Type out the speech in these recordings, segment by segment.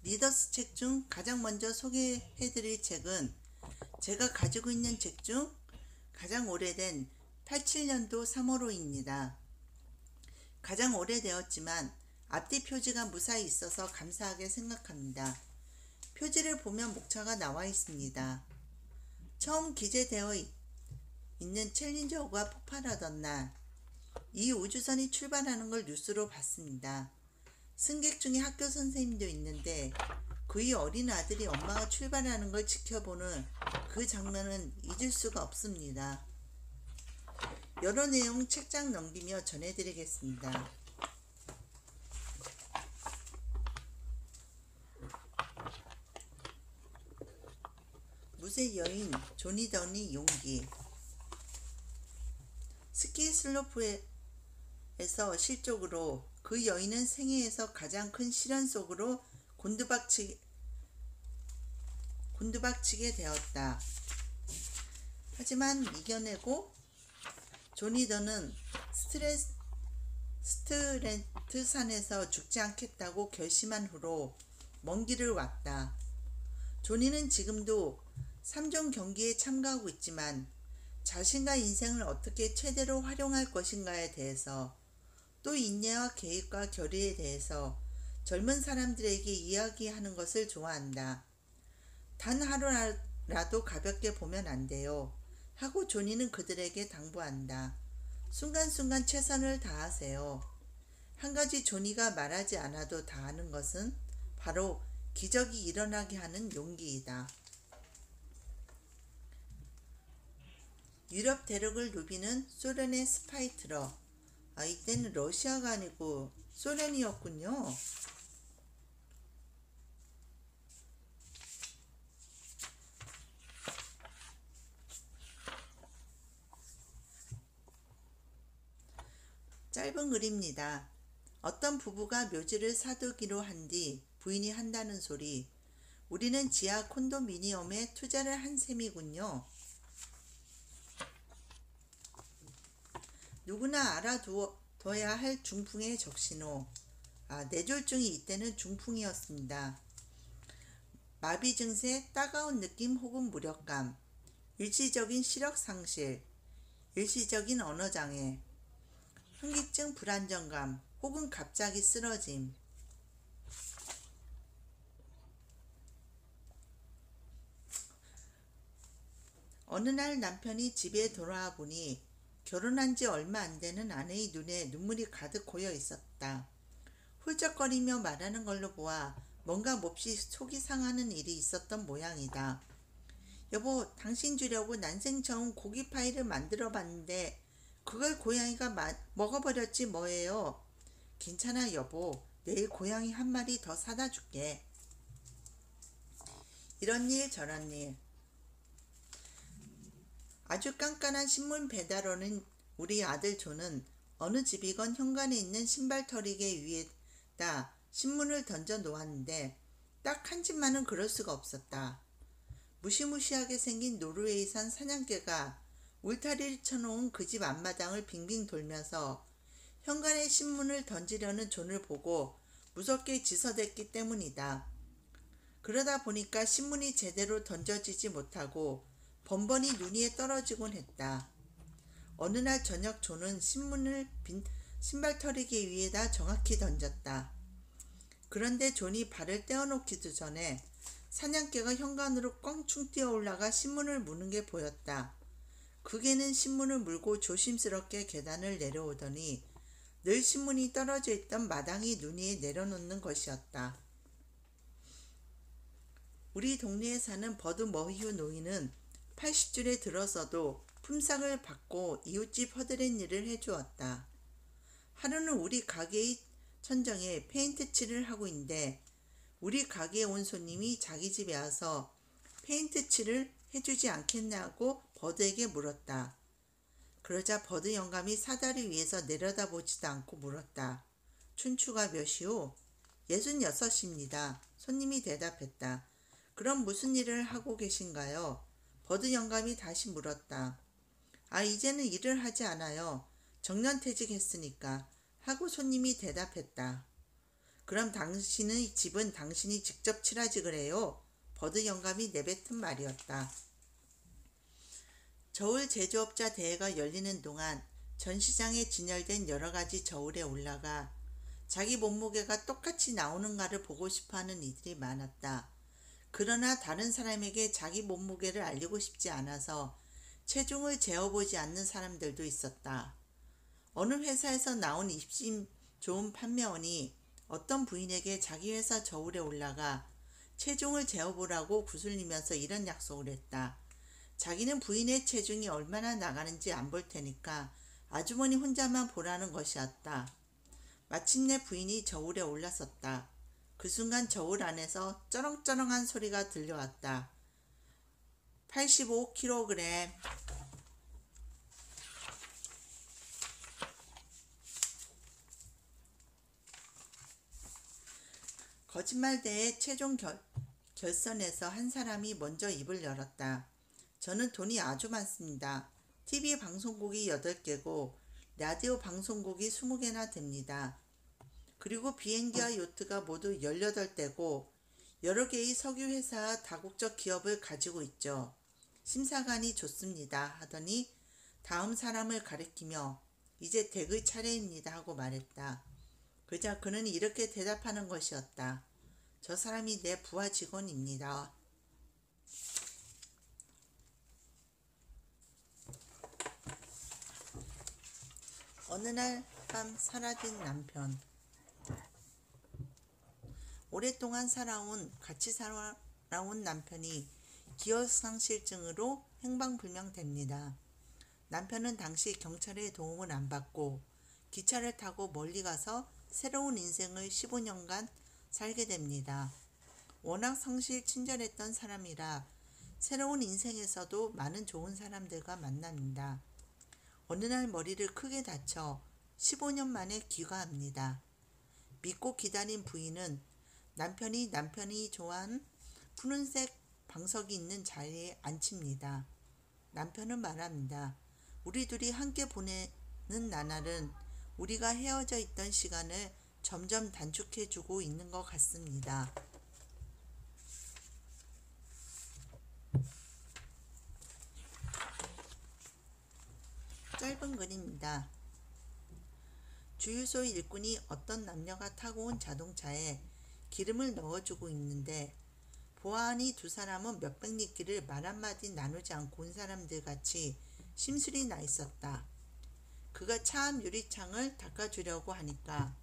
리더스 책 중 가장 먼저 소개해드릴 책은 제가 가지고 있는 책 중 가장 오래된 87년도 3월호입니다. 가장 오래되었지만 앞뒤 표지가 무사히 있어서 감사하게 생각합니다. 표지를 보면 목차가 나와 있습니다. 처음 기재되어 있는 챌린저호가 폭발하던 날, 이 우주선이 출발하는 걸 뉴스로 봤습니다. 승객 중에 학교 선생님도 있는데 그의 어린 아들이 엄마가 출발하는 걸 지켜보는 그 장면은 잊을 수가 없습니다. 여러 내용 책장 넘기며 전해드리겠습니다. 무쇠 여인 조니 더니 용기. 스키 슬로프에서 실족으로 그 여인은 생애에서 가장 큰 시련 속으로 곤두박치게 되었다. 하지만 이겨내고 조니 더는 스트렌트 산에서 죽지 않겠다고 결심한 후로 먼 길을 왔다. 조니는 지금도 3종 경기에 참가하고 있지만 자신과 인생을 어떻게 최대로 활용할 것인가에 대해서, 또 인내와 계획과 결의에 대해서 젊은 사람들에게 이야기하는 것을 좋아한다. 단 하루라도 가볍게 보면 안 돼요. 하고 조니는 그들에게 당부한다. 순간순간 최선을 다하세요. 한 가지 조니가 말하지 않아도 다 아는 것은 바로 기적이 일어나게 하는 용기이다. 유럽 대륙을 누비는 소련의 스파이 트럭. 이때는 러시아가 아니고 소련이었군요. 짧은 글입니다. 어떤 부부가 묘지를 사두기로 한 뒤 부인이 한다는 소리. 우리는 지하 콘도미니엄에 투자를 한 셈이군요. 누구나 알아둬야 할 중풍의 적신호. 뇌졸중이 이때는 중풍이었습니다. 마비 증세, 따가운 느낌 혹은 무력감, 일시적인 시력 상실, 일시적인 언어장애, 현기증 불안정감 혹은 갑자기 쓰러짐. 어느 날 남편이 집에 돌아와 보니 결혼한 지 얼마 안 되는 아내의 눈에 눈물이 가득 고여 있었다. 훌쩍거리며 말하는 걸로 보아 뭔가 몹시 속이 상하는 일이 있었던 모양이다. 여보, 당신 주려고 난생 처음 고기 파이를 만들어 봤는데 그걸 고양이가 먹어버렸지 뭐예요. 괜찮아 여보, 내일 고양이 한 마리 더 사다 줄게. 이런 일 저런 일. 아주 깐깐한 신문 배달원인 우리 아들 조는 어느 집이건 현관에 있는 신발털이개 위에다 신문을 던져 놓았는데 딱 한 집만은 그럴 수가 없었다. 무시무시하게 생긴 노르웨이산 사냥개가 울타리를 쳐놓은 그 집 앞마당을 빙빙 돌면서 현관에 신문을 던지려는 존을 보고 무섭게 지서댔기 때문이다. 그러다 보니까 신문이 제대로 던져지지 못하고 번번이 눈 위에 떨어지곤 했다. 어느 날 저녁 존은 신문을 빈 신발털이개 위에다 정확히 던졌다. 그런데 존이 발을 떼어놓기도 전에 사냥개가 현관으로 껑충 뛰어 올라가 신문을 무는 게 보였다. 그 개는 신문을 물고 조심스럽게 계단을 내려오더니 늘 신문이 떨어져 있던 마당이 눈 위에 내려놓는 것이었다. 우리 동네에 사는 버드 머휴 노인은 80줄에 들어서도 품삯을 받고 이웃집 허드렛 일을 해주었다. 하루는 우리 가게의 천정에 페인트 칠을 하고 있는데 우리 가게에 온 손님이 자기 집에 와서 페인트 칠을 해주지 않겠냐고 버드에게 물었다. 그러자 버드 영감이 사다리 위에서 내려다보지도 않고 물었다. 춘추가 몇이오? 66입니다. 손님이 대답했다. 그럼 무슨 일을 하고 계신가요? 버드 영감이 다시 물었다. 이제는 일을 하지 않아요. 정년퇴직했으니까. 하고 손님이 대답했다. 그럼 당신의 집은 당신이 직접 칠하지 그래요. 버드 영감이 내뱉은 말이었다. 저울 제조업자 대회가 열리는 동안 전시장에 진열된 여러 가지 저울에 올라가 자기 몸무게가 똑같이 나오는가를 보고 싶어하는 이들이 많았다. 그러나 다른 사람에게 자기 몸무게를 알리고 싶지 않아서 체중을 재어보지 않는 사람들도 있었다. 어느 회사에서 나온 입심 좋은 판매원이 어떤 부인에게 자기 회사 저울에 올라가 체중을 재어보라고 구슬리면서 이런 약속을 했다. 자기는 부인의 체중이 얼마나 나가는지 안 볼 테니까 아주머니 혼자만 보라는 것이었다. 마침내 부인이 저울에 올라섰다. 그 순간 저울 안에서 쩌렁쩌렁한 소리가 들려왔다. 85kg. 거짓말대회 최종 결선에서 한 사람이 먼저 입을 열었다. 저는 돈이 아주 많습니다. TV 방송국이 8개고 라디오 방송국이 20개나 됩니다. 그리고 비행기와 요트가 모두 18대고 여러 개의 석유회사와 다국적 기업을 가지고 있죠. 심사관이 좋습니다 하더니 다음 사람을 가리키며 이제 댁의 차례입니다 하고 말했다. 그저 그는 이렇게 대답하는 것이었다. 저 사람이 내 부하 직원입니다. 어느 날 밤 사라진 남편. 오랫동안 같이 살아온 남편이 기억상실증으로 행방불명됩니다. 남편은 당시 경찰의 도움을 안 받고 기차를 타고 멀리 가서 새로운 인생을 15년간 살게 됩니다. 워낙 성실 친절했던 사람이라 새로운 인생에서도 많은 좋은 사람들과 만납니다. 어느 날 머리를 크게 다쳐 15년 만에 귀가합니다. 믿고 기다린 부인은 남편이 좋아하는 푸른색 방석이 있는 자리에 앉힙니다. 남편은 말합니다. 우리 둘이 함께 보내는 나날은 우리가 헤어져 있던 시간을 점점 단축해주고 있는 것 같습니다. 짧은 글입니다. 주유소 일꾼이 어떤 남녀가 타고 온 자동차에 기름을 넣어주고 있는데 보아하니 두 사람은 몇백 리끼를 말 한마디 나누지 않고 온 사람들 같이 심술이 나 있었다. 그가 차 앞 유리창을 닦아주려고 하니까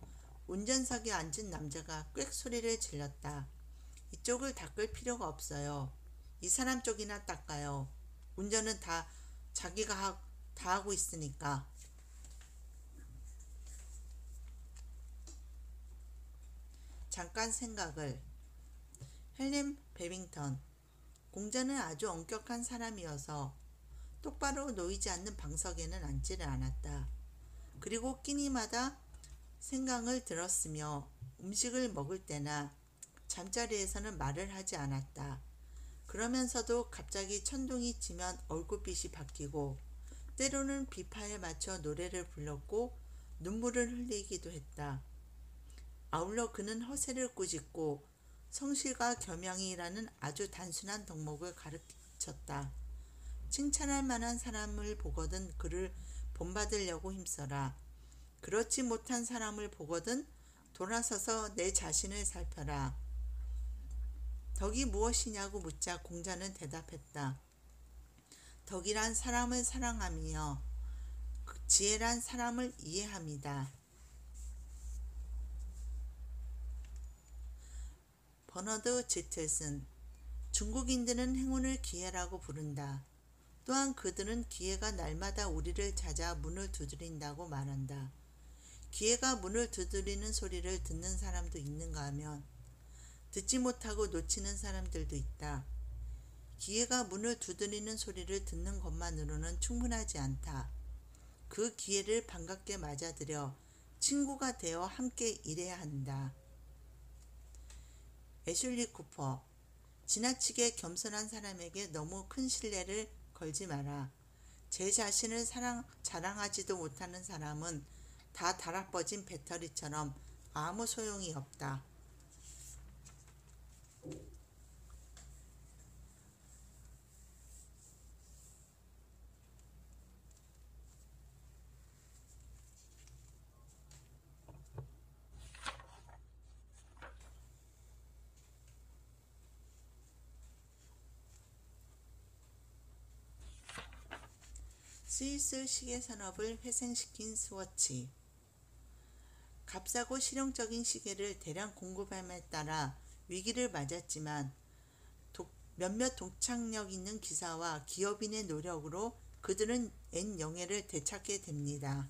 운전석에 앉은 남자가 꽥 소리를 질렀다. 이쪽을 닦을 필요가 없어요. 이 사람 쪽이나 닦아요. 운전은 다 자기가 다 하고 있으니까. 잠깐 생각을. 헬렌 베빙턴. 공자는 아주 엄격한 사람이어서 똑바로 놓이지 않는 방석에는 앉지를 않았다. 그리고 끼니마다 생강을 들었으며 음식을 먹을 때나 잠자리에서는 말을 하지 않았다. 그러면서도 갑자기 천둥이 치면 얼굴빛이 바뀌고 때로는 비파에 맞춰 노래를 불렀고 눈물을 흘리기도 했다. 아울러 그는 허세를 꾸짖고 성실과 겸양이라는 아주 단순한 덕목을 가르쳤다. 칭찬할 만한 사람을 보거든 그를 본받으려고 힘써라. 그렇지 못한 사람을 보거든 돌아서서 내 자신을 살펴라. 덕이 무엇이냐고 묻자 공자는 대답했다. 덕이란 사람을 사랑하며 지혜란 사람을 이해합니다. 버너드 지틀슨. 중국인들은 행운을 기회라고 부른다. 또한 그들은 기회가 날마다 우리를 찾아 문을 두드린다고 말한다. 기회가 문을 두드리는 소리를 듣는 사람도 있는가 하면 듣지 못하고 놓치는 사람들도 있다. 기회가 문을 두드리는 소리를 듣는 것만으로는 충분하지 않다. 그 기회를 반갑게 맞아들여 친구가 되어 함께 일해야 한다. 애슐리 쿠퍼. 지나치게 겸손한 사람에게 너무 큰 신뢰를 걸지 마라. 제 자신을 자랑하지도 못하는 사람은 다 달아뻗은 배터리처럼 아무 소용이 없다. 스위스 시계산업을 회생시킨 스워치. 값싸고 실용적인 시계를 대량 공급함에 따라 위기를 맞았지만 몇몇 독창력 있는 기사와 기업인의 노력으로 그들은 옛 영예를 되찾게 됩니다.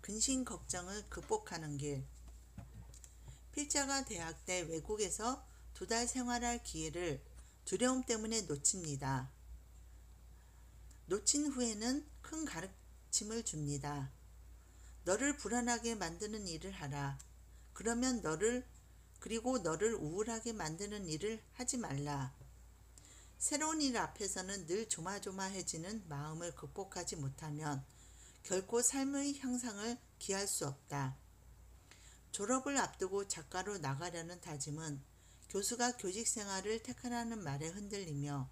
근심 걱정을 극복하는 길. 필자가 대학 때 외국에서 2달 생활할 기회를 두려움 때문에 놓칩니다. 놓친 후에는 큰 가르침을 줍니다. 너를 불안하게 만드는 일을 하라. 그리고 너를 우울하게 만드는 일을 하지 말라. 새로운 일 앞에서는 늘 조마조마해지는 마음을 극복하지 못하면 결코 삶의 향상을 기할 수 없다. 졸업을 앞두고 작가로 나가려는 다짐은 교수가 교직 생활을 택하라는 말에 흔들리며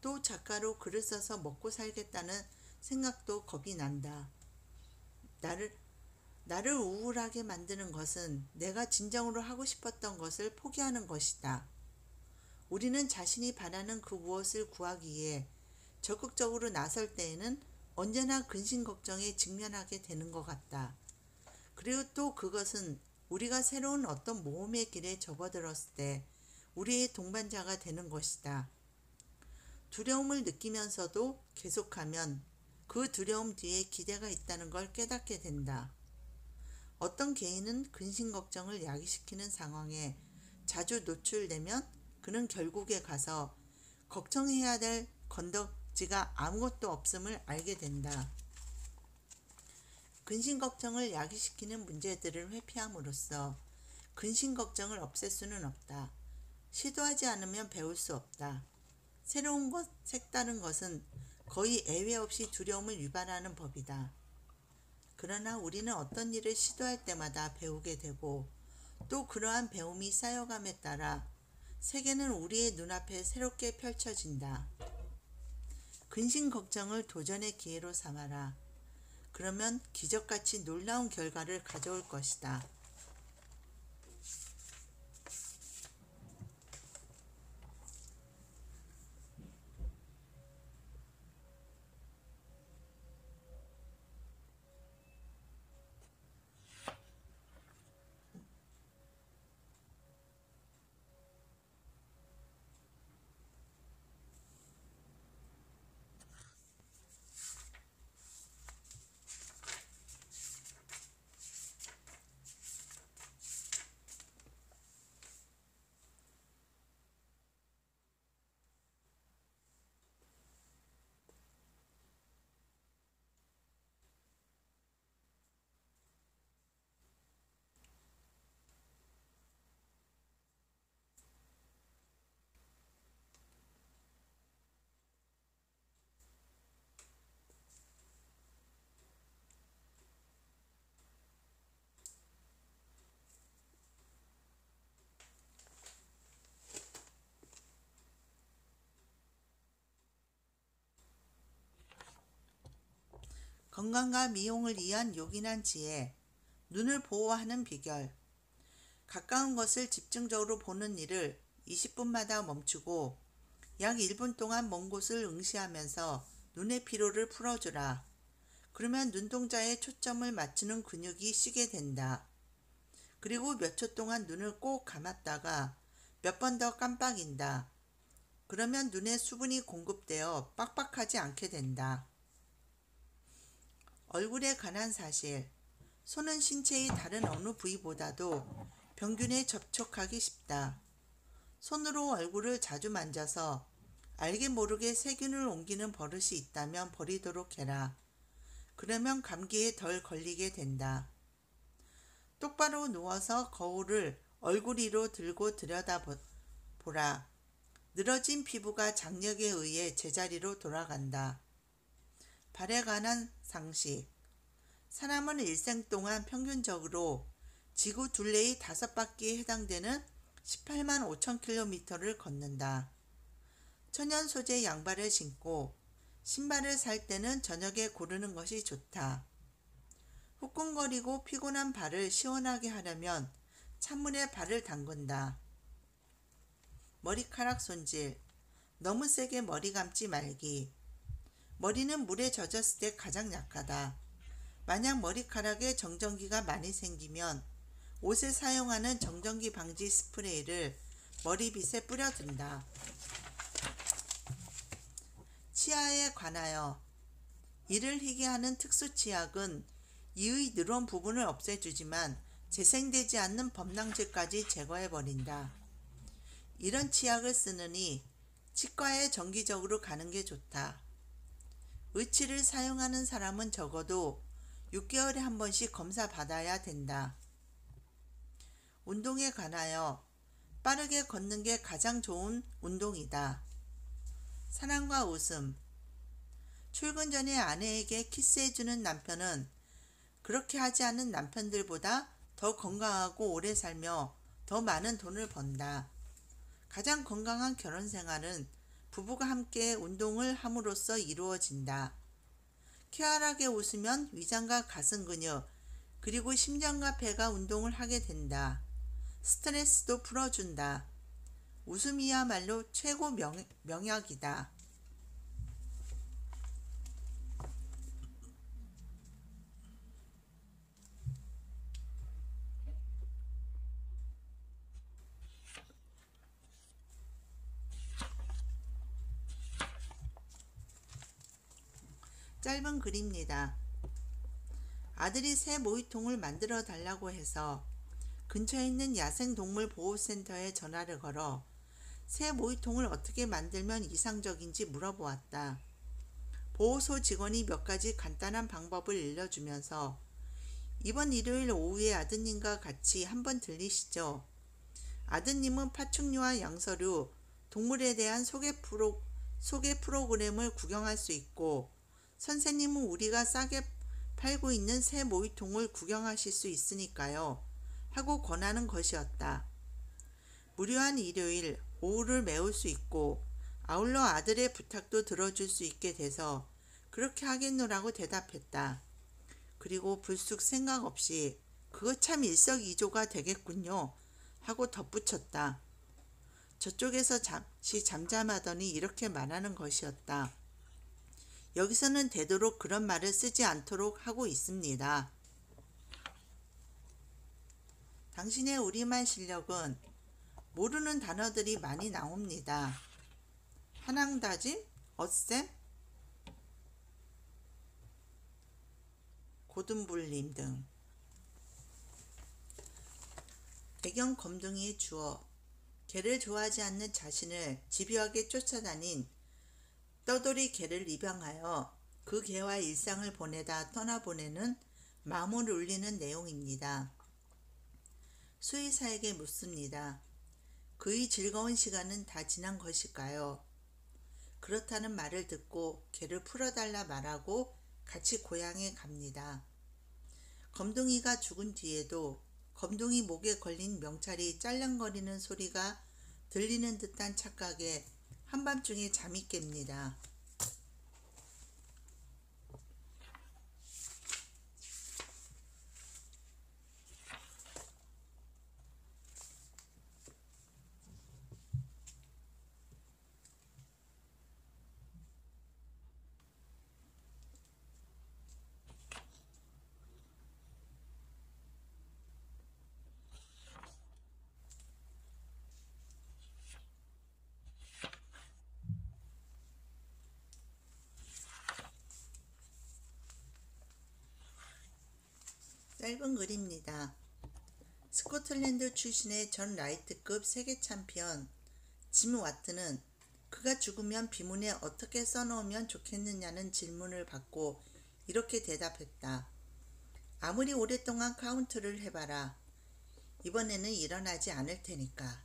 또 작가로 글을 써서 먹고 살겠다는 생각도 겁이 난다. 나를 우울하게 만드는 것은 내가 진정으로 하고 싶었던 것을 포기하는 것이다. 우리는 자신이 바라는 그 무엇을 구하기 위해 적극적으로 나설 때에는 언제나 근심 걱정에 직면하게 되는 것 같다. 그리고 또 그것은 우리가 새로운 어떤 모험의 길에 접어들었을 때 우리의 동반자가 되는 것이다. 두려움을 느끼면서도 계속하면 그 두려움 뒤에 기대가 있다는 걸 깨닫게 된다. 어떤 개인은 근심 걱정을 야기시키는 상황에 자주 노출되면 그는 결국에 가서 걱정해야 될 건덕지가 아무것도 없음을 알게 된다. 근심 걱정을 야기시키는 문제들을 회피함으로써 근심 걱정을 없앨 수는 없다. 시도하지 않으면 배울 수 없다. 새로운 것, 색다른 것은 거의 예외 없이 두려움을 유발하는 법이다. 그러나 우리는 어떤 일을 시도할 때마다 배우게 되고 또 그러한 배움이 쌓여감에 따라 세계는 우리의 눈앞에 새롭게 펼쳐진다. 근심 걱정을 도전의 기회로 삼아라. 그러면 기적같이 놀라운 결과를 가져올 것이다. 건강과 미용을 위한 요긴한 지혜. 눈을 보호하는 비결. 가까운 것을 집중적으로 보는 일을 20분마다 멈추고 약 1분 동안 먼 곳을 응시하면서 눈의 피로를 풀어주라. 그러면 눈동자에 초점을 맞추는 근육이 쉬게 된다. 그리고 몇 초 동안 눈을 꼭 감았다가 몇 번 더 깜빡인다. 그러면 눈에 수분이 공급되어 빡빡하지 않게 된다. 얼굴에 관한 사실. 손은 신체의 다른 어느 부위보다도 병균에 접촉하기 쉽다. 손으로 얼굴을 자주 만져서 알게 모르게 세균을 옮기는 버릇이 있다면 버리도록 해라. 그러면 감기에 덜 걸리게 된다. 똑바로 누워서 거울을 얼굴 위로 들고 들여다보라. 늘어진 피부가 장력에 의해 제자리로 돌아간다. 발에 관한 상식. 사람은 일생 동안 평균적으로 지구 둘레의 5바퀴에 해당되는 18만 5천 킬로미터를 걷는다. 천연 소재 양발을 신고 신발을 살 때는 저녁에 고르는 것이 좋다. 후끈거리고 피곤한 발을 시원하게 하려면 찬물에 발을 담근다. 머리카락 손질. 너무 세게 머리 감지 말기. 머리는 물에 젖었을 때 가장 약하다. 만약 머리카락에 정전기가 많이 생기면 옷에 사용하는 정전기 방지 스프레이를 머리빗에 뿌려둔다. 치아에 관하여. 이를 희게 하는 특수 치약은 이의 누런 부분을 없애주지만 재생되지 않는 범랑질까지 제거해버린다. 이런 치약을 쓰느니 치과에 정기적으로 가는 게 좋다. 의치를 사용하는 사람은 적어도 6개월에 한 번씩 검사 받아야 된다. 운동에 관하여 빠르게 걷는 게 가장 좋은 운동이다. 사랑과 웃음. 출근 전에 아내에게 키스해주는 남편은 그렇게 하지 않은 남편들보다 더 건강하고 오래 살며 더 많은 돈을 번다. 가장 건강한 결혼 생활은 부부가 함께 운동을 함으로써 이루어진다. 쾌활하게 웃으면 위장과 가슴 근육, 그리고 심장과 폐가 운동을 하게 된다. 스트레스도 풀어준다. 웃음이야말로 최고 명약이다. 짧은 글입니다. 아들이 새 모이통을 만들어 달라고 해서 근처에 있는 야생동물보호센터에 전화를 걸어 새 모이통을 어떻게 만들면 이상적인지 물어보았다. 보호소 직원이 몇 가지 간단한 방법을 알려주면서 이번 일요일 오후에 아드님과 같이 한번 들리시죠. 아드님은 파충류와 양서류, 동물에 대한 소개 프로그램을 구경할 수 있고 선생님은 우리가 싸게 팔고 있는 새 모이통을 구경하실 수 있으니까요. 하고 권하는 것이었다. 무료한 일요일 오후를 메울 수 있고 아울러 아들의 부탁도 들어줄 수 있게 돼서 그렇게 하겠노라고 대답했다. 그리고 불쑥 생각 없이 그거 참 일석이조가 되겠군요. 하고 덧붙였다. 저쪽에서 잠시 잠잠하더니 이렇게 말하는 것이었다. 여기서는 되도록 그런 말을 쓰지 않도록 하고 있습니다. 당신의 우리말 실력은 모르는 단어들이 많이 나옵니다. 한항다짐, 어셈, 고든불림 등. 배경 검둥이의 주어. 개를 좋아하지 않는 자신을 집요하게 쫓아다닌 떠돌이 개를 입양하여 그 개와 일상을 보내다 떠나보내는 마음을 울리는 내용입니다. 수의사에게 묻습니다. 그의 즐거운 시간은 다 지난 것일까요? 그렇다는 말을 듣고 개를 풀어달라 말하고 같이 고향에 갑니다. 검둥이가 죽은 뒤에도 검둥이 목에 걸린 명찰이 짤랑거리는 소리가 들리는 듯한 착각에 한밤중에 잠이 깹니다. 짧은 글입니다. 스코틀랜드 출신의 전 라이트급 세계 챔피언 짐 와트는 그가 죽으면 비문에 어떻게 써놓으면 좋겠느냐는 질문을 받고 이렇게 대답했다. 아무리 오랫동안 카운트를 해봐라. 이번에는 일어나지 않을 테니까.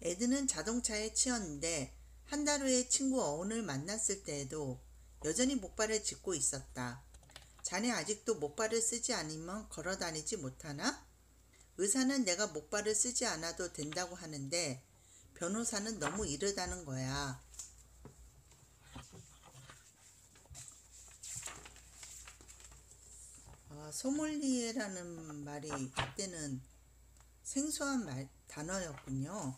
에드는 자동차에 치였는데 한 달 후에 친구 어운을 만났을 때에도 여전히 목발을 짚고 있었다. 자네 아직도 목발을 쓰지 않으면 걸어 다니지 못하나? 의사는 내가 목발을 쓰지 않아도 된다고 하는데 변호사는 너무 이르다는 거야. 소믈리에라는 말이 이때는 생소한 단어였군요.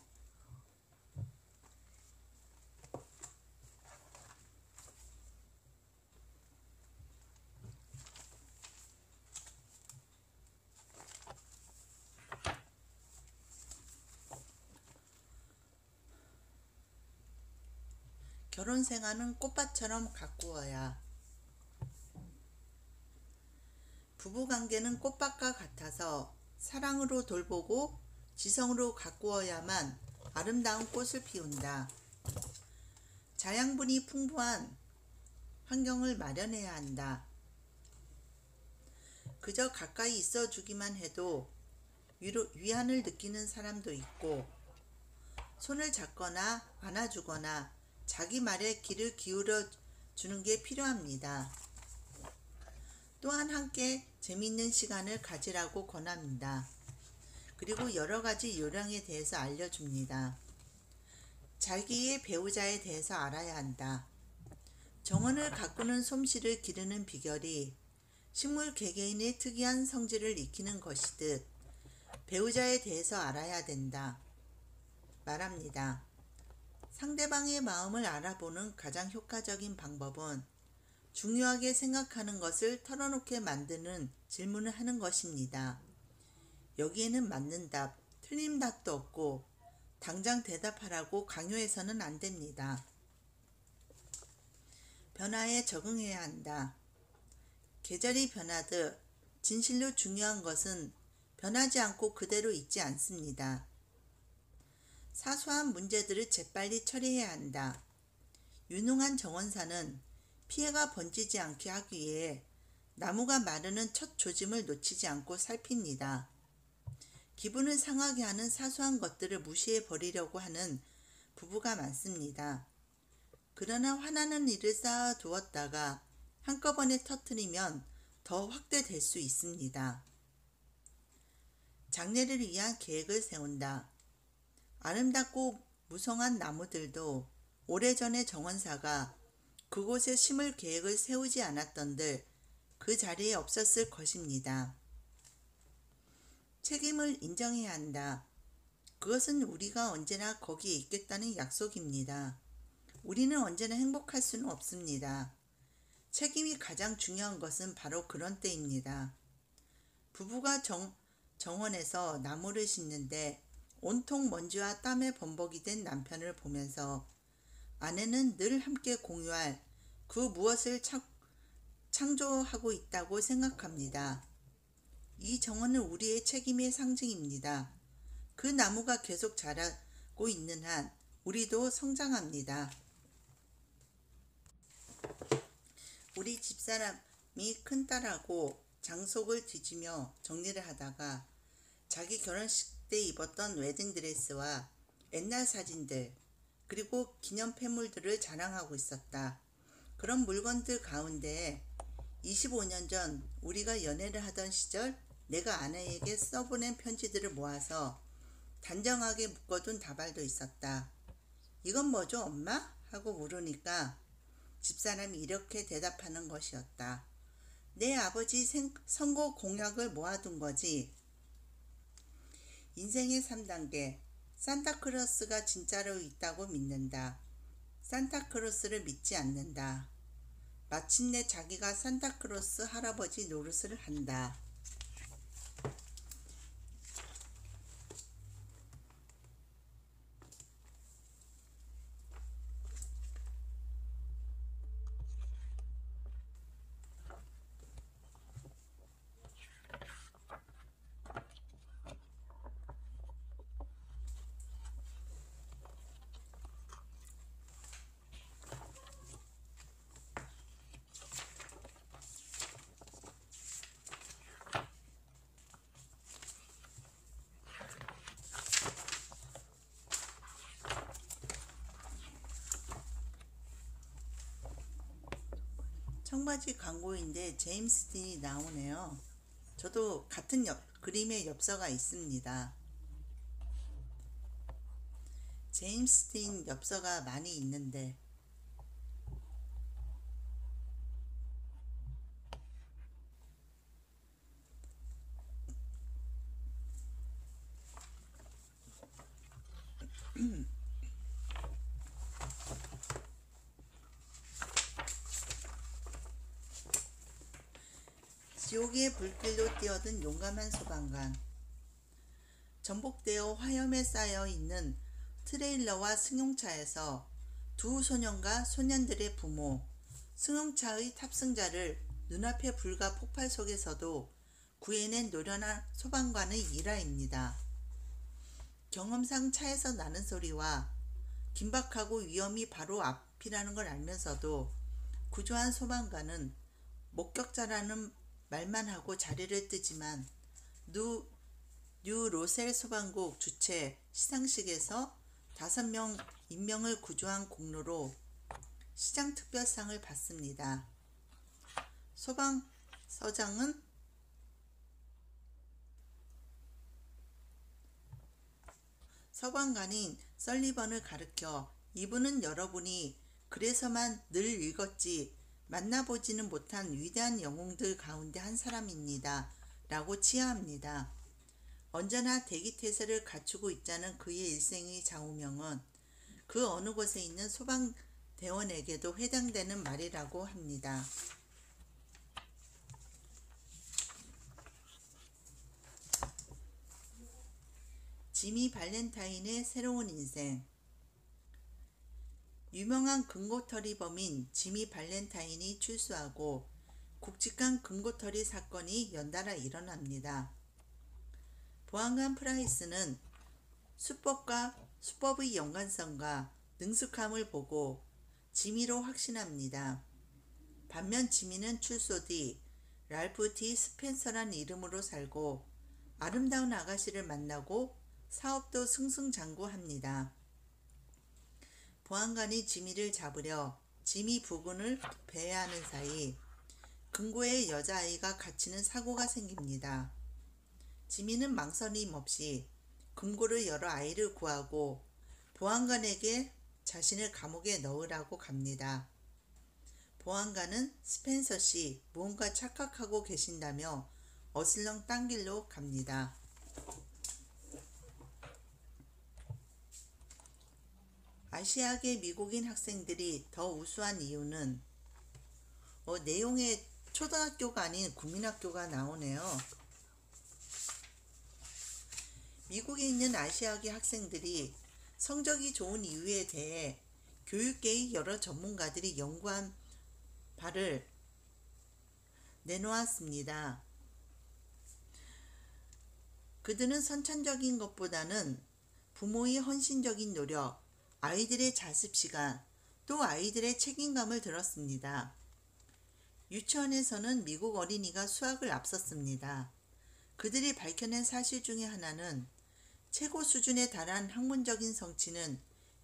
결혼 생활은 꽃밭처럼 가꾸어야. 부부관계는 꽃밭과 같아서 사랑으로 돌보고 지성으로 가꾸어야만 아름다운 꽃을 피운다. 자양분이 풍부한 환경을 마련해야 한다. 그저 가까이 있어주기만 해도 위안을 느끼는 사람도 있고, 손을 잡거나 안아주거나 자기 말에 귀를 기울여 주는 게 필요합니다. 또한 함께 재미있는 시간을 가지라고 권합니다. 그리고 여러 가지 요령에 대해서 알려줍니다. 자기의 배우자에 대해서 알아야 한다. 정원을 가꾸는 솜씨를 기르는 비결이 식물 개개인의 특이한 성질을 익히는 것이듯 배우자에 대해서 알아야 된다. 말합니다. 상대방의 마음을 알아보는 가장 효과적인 방법은 중요하게 생각하는 것을 털어놓게 만드는 질문을 하는 것입니다. 여기에는 맞는 답, 틀린 답도 없고 당장 대답하라고 강요해서는 안 됩니다. 변화에 적응해야 한다. 계절이 변하듯 진실로 중요한 것은 변하지 않고 그대로 있지 않습니다. 사소한 문제들을 재빨리 처리해야 한다. 유능한 정원사는 피해가 번지지 않게 하기 위해 나무가 마르는 첫 조짐을 놓치지 않고 살핍니다. 기분을 상하게 하는 사소한 것들을 무시해 버리려고 하는 부부가 많습니다. 그러나 화나는 일을 쌓아두었다가 한꺼번에 터뜨리면 더 확대될 수 있습니다. 장래를 위한 계획을 세운다. 아름답고 무성한 나무들도 오래전에 정원사가 그곳에 심을 계획을 세우지 않았던들 그 자리에 없었을 것입니다. 책임을 인정해야 한다. 그것은 우리가 언제나 거기에 있겠다는 약속입니다. 우리는 언제나 행복할 수는 없습니다. 책임이 가장 중요한 것은 바로 그런 때입니다. 부부가 정원에서 나무를 심는데 온통 먼지와 땀에 범벅이 된 남편을 보면서 아내는 늘 함께 공유할 그 무엇을 창조하고 있다고 생각합니다. 이 정원은 우리의 책임의 상징입니다. 그 나무가 계속 자라고 있는 한 우리도 성장합니다. 우리 집사람이 큰딸하고 장속을 뒤지며 정리를 하다가 자기 결혼식 때 입었던 웨딩드레스와 옛날 사진들 그리고 기념폐물들을 자랑하고 있었다. 그런 물건들 가운데 25년 전 우리가 연애를 하던 시절 내가 아내에게 써보낸 편지들을 모아서 단정하게 묶어둔 다발도 있었다. 이건 뭐죠, 엄마? 하고 물으니까 집사람이 이렇게 대답하는 것이었다. 내 아버지 선거 공약을 모아둔 거지. 인생의 3단계. 산타크로스가 진짜로 있다고 믿는다. 산타크로스를 믿지 않는다. 마침내 자기가 산타크로스 할아버지 노릇을 한다. 청바지 광고인데 제임스 딘이 나오네요. 저도 같은 그림의 엽서가 있습니다. 제임스 딘 엽서가 많이 있는데 지옥의 불길로 뛰어든 용감한 소방관. 전복되어 화염에 쌓여 있는 트레일러와 승용차에서 두 소년과 소년들의 부모, 승용차의 탑승자를 눈앞의 불과 폭발 속에서도 구해낸 노련한 소방관의 일화입니다. 경험상 차에서 나는 소리와 긴박하고 위험이 바로 앞이라는 걸 알면서도 구조한 소방관은 목격자라는 말만 하고 자리를 뜨지만 뉴 로셀 소방국 주최 시상식에서 5명 인명을 구조한 공로로 시장특별상을 받습니다. 소방서장은 서방관인 설리번을 가르켜 이분은 여러분이 그래서만 늘 읽었지 만나보지는 못한 위대한 영웅들 가운데 한 사람입니다. 라고 치하합니다. 언제나 대기태세를 갖추고 있자는 그의 일생의 좌우명은 그 어느 곳에 있는 소방대원에게도 해당되는 말이라고 합니다. 지미 발렌타인의 새로운 인생. 유명한 금고털이 범인 지미 발렌타인이 출소하고 굵직한 금고털이 사건이 연달아 일어납니다. 보안관 프라이스는 수법의 연관성과 능숙함을 보고 지미로 확신합니다. 반면 지미는 출소 뒤 랄프 D 스펜서란 이름으로 살고 아름다운 아가씨를 만나고 사업도 승승장구합니다. 보안관이 지미를 잡으려 지미 부군을 배회하는 사이 금고에 여자아이가 갇히는 사고가 생깁니다. 지미는 망설임 없이 금고를 열어 아이를 구하고 보안관에게 자신을 감옥에 넣으라고 갑니다. 보안관은 스펜서 씨 무언가 착각하고 계신다며 어슬렁 딴 길로 갑니다. 아시아계 미국인 학생들이 더 우수한 이유는 내용에 초등학교가 아닌 국민학교가 나오네요. 미국에 있는 아시아계 학생들이 성적이 좋은 이유에 대해 교육계의 여러 전문가들이 연구한 바를 내놓았습니다. 그들은 선천적인 것보다는 부모의 헌신적인 노력, 아이들의 자습시간, 또 아이들의 책임감을 들었습니다. 유치원에서는 미국 어린이가 수학을 앞섰습니다. 그들이 밝혀낸 사실 중에 하나는 최고 수준에 달한 학문적인 성취는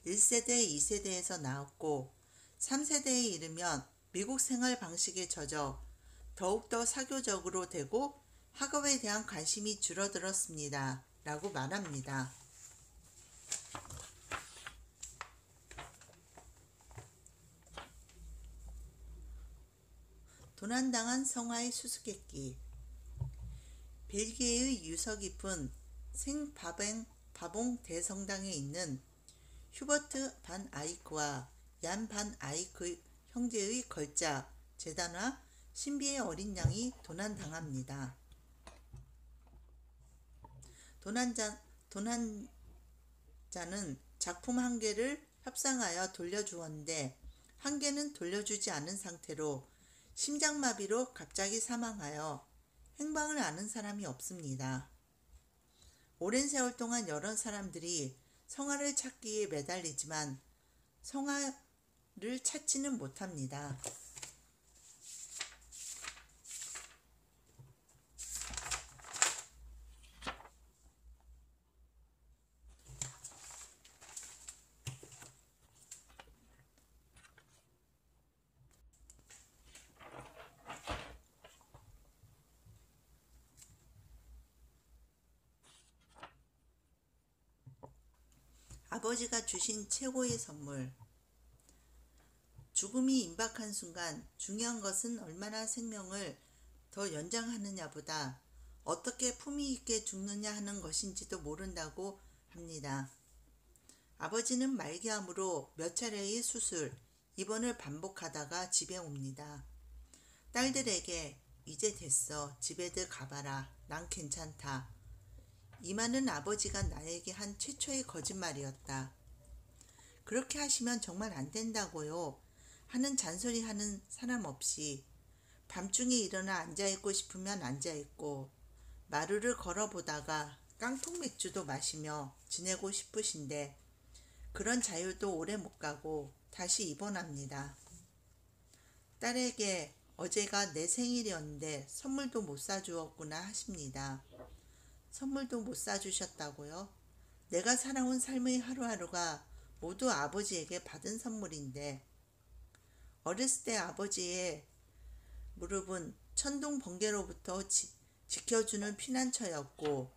1세대, 2세대에서 나왔고 3세대에 이르면 미국 생활 방식에 젖어 더욱더 사교적으로 되고 학업에 대한 관심이 줄어들었습니다. 라고 말합니다. 도난당한 성화의 수수께끼. 벨기에의 유서 깊은 생바봉 대성당에 있는 휴버트 반 아이크와 얀 반 아이크 형제의 걸작 재단화 신비의 어린 양이 도난당합니다. 도난자는 작품 한 개를 협상하여 돌려주었는데 한 개는 돌려주지 않은 상태로 심장마비로 갑자기 사망하여 행방을 아는 사람이 없습니다. 오랜 세월 동안 여러 사람들이 성화를 찾기에 매달리지만 성화를 찾지는 못합니다. 아버지가 주신 최고의 선물. 죽음이 임박한 순간 중요한 것은 얼마나 생명을 더 연장하느냐보다 어떻게 품위 있게 죽느냐 하는 것인지도 모른다고 합니다. 아버지는 말기암으로 몇 차례의 수술, 입원을 반복하다가 집에 옵니다. 딸들에게 이제 됐어. 집에들 가봐라. 난 괜찮다. 이 말은 아버지가 나에게 한 최초의 거짓말이었다. 그렇게 하시면 정말 안 된다고요. 하는 잔소리하는 사람 없이 밤중에 일어나 앉아있고 싶으면 앉아있고 마루를 걸어보다가 깡통 맥주도 마시며 지내고 싶으신데 그런 자유도 오래 못 가고 다시 입원합니다. 딸에게 어제가 내 생일이었는데 선물도 못 사주었구나 하십니다. 선물도 못 사주셨다고요? 내가 살아온 삶의 하루하루가 모두 아버지에게 받은 선물인데 어렸을 때 아버지의 무릎은 천둥 번개로부터 지켜주는 피난처였고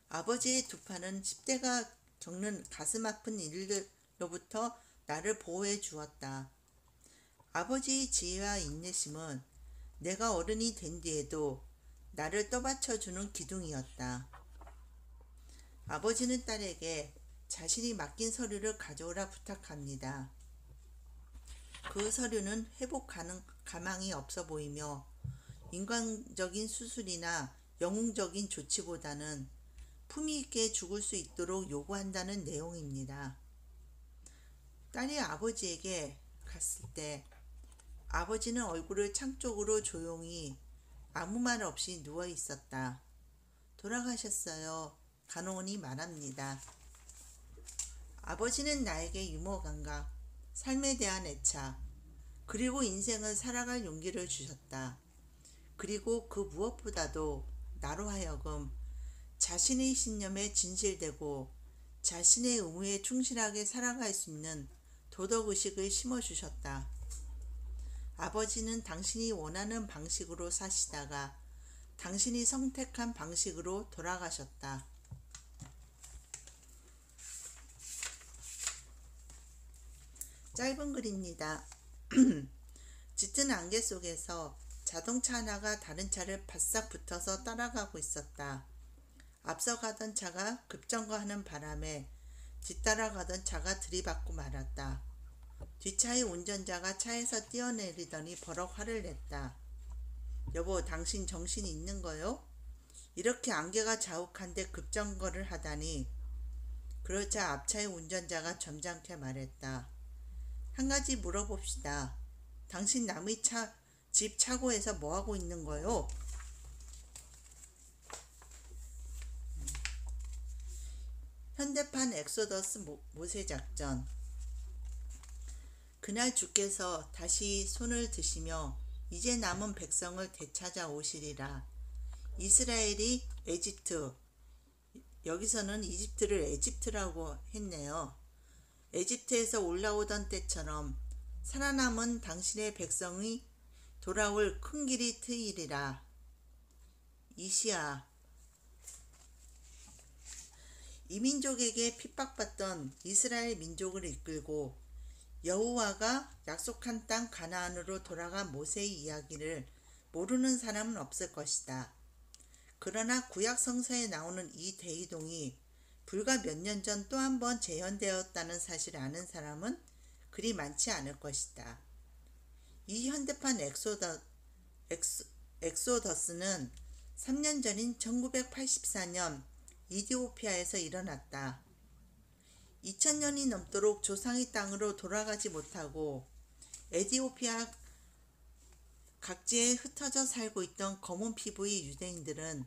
아버지의 두 팔은 10대가 겪는 가슴 아픈 일들로부터 나를 보호해 주었다. 아버지의 지혜와 인내심은 내가 어른이 된 뒤에도 나를 떠받쳐주는 기둥이었다. 아버지는 딸에게 자신이 맡긴 서류를 가져오라 부탁합니다. 그 서류는 회복 가망이 없어 보이며 인간적인 수술이나 영웅적인 조치보다는 품위 있게 죽을 수 있도록 요구한다는 내용입니다. 딸이 아버지에게 갔을 때 아버지는 얼굴을 창 쪽으로 조용히 아무 말 없이 누워 있었다. 돌아가셨어요. 간호원이 말합니다. 아버지는 나에게 유머 감각, 삶에 대한 애착, 그리고 인생을 살아갈 용기를 주셨다. 그리고 그 무엇보다도 나로 하여금 자신의 신념에 진실되고 자신의 의무에 충실하게 살아갈 수 있는 도덕의식을 심어주셨다. 아버지는 당신이 원하는 방식으로 사시다가 당신이 선택한 방식으로 돌아가셨다. 짧은 글입니다. 짙은 안개 속에서 자동차 하나가 다른 차를 바싹 붙어서 따라가고 있었다. 앞서가던 차가 급정거하는 바람에 뒤따라가던 차가 들이받고 말았다. 뒷차의 운전자가 차에서 뛰어내리더니 버럭 화를 냈다. 여보, 당신 정신 있는 거요? 이렇게 안개가 자욱한데 급정거를 하다니. 그러자 앞차의 운전자가 점잖게 말했다. 한 가지 물어봅시다. 당신 남의 집 차고에서 뭐하고 있는 거요? 현대판 엑소더스 모세작전. 그날 주께서 다시 손을 드시며 이제 남은 백성을 되찾아 오시리라. 이스라엘이 에집트, 여기서는 이집트를 에집트라고 했네요. 에집트에서 올라오던 때처럼 살아남은 당신의 백성이 돌아올 큰 길이 트이리라. 이시야. 이민족에게 핍박받던 이스라엘 민족을 이끌고 여호와가 약속한 땅 가나안으로 돌아간 모세의 이야기를 모르는 사람은 없을 것이다. 그러나 구약 성서에 나오는 이 대이동이 불과 몇 년 전 또 한 번 재현되었다는 사실을 아는 사람은 그리 많지 않을 것이다. 이 현대판 엑소더스는 3년 전인 1984년 이디오피아에서 일어났다. 2000년이 넘도록 조상의 땅으로 돌아가지 못하고 에티오피아 각지에 흩어져 살고 있던 검은 피부의 유대인들은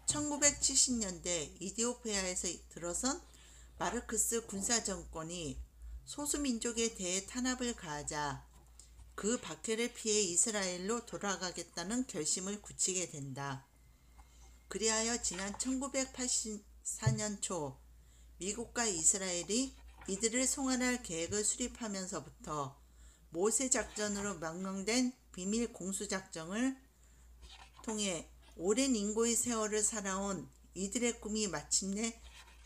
1970년대 이디오피아에서 들어선 마르크스 군사정권이 소수민족에 대해 탄압을 가하자 그 박해를 피해 이스라엘로 돌아가겠다는 결심을 굳히게 된다. 그리하여 지난 1984년 초 미국과 이스라엘이 이들을 송환할 계획을 수립하면서부터 모세작전으로 명명된 비밀 공수작전을 통해 오랜 인고의 세월을 살아온 이들의 꿈이 마침내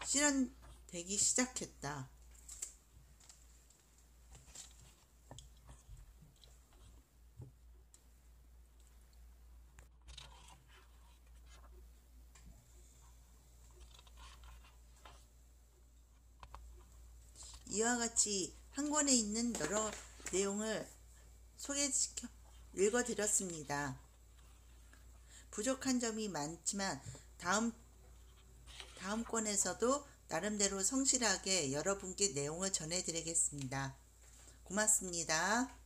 실현되었다. 되기 시작했다. 이와 같이 한 권에 있는 여러 내용을 소개시켜 읽어드렸습니다. 부족한 점이 많지만 다음 권에서도 나름대로 성실하게 여러분께 내용을 전해드리겠습니다. 고맙습니다.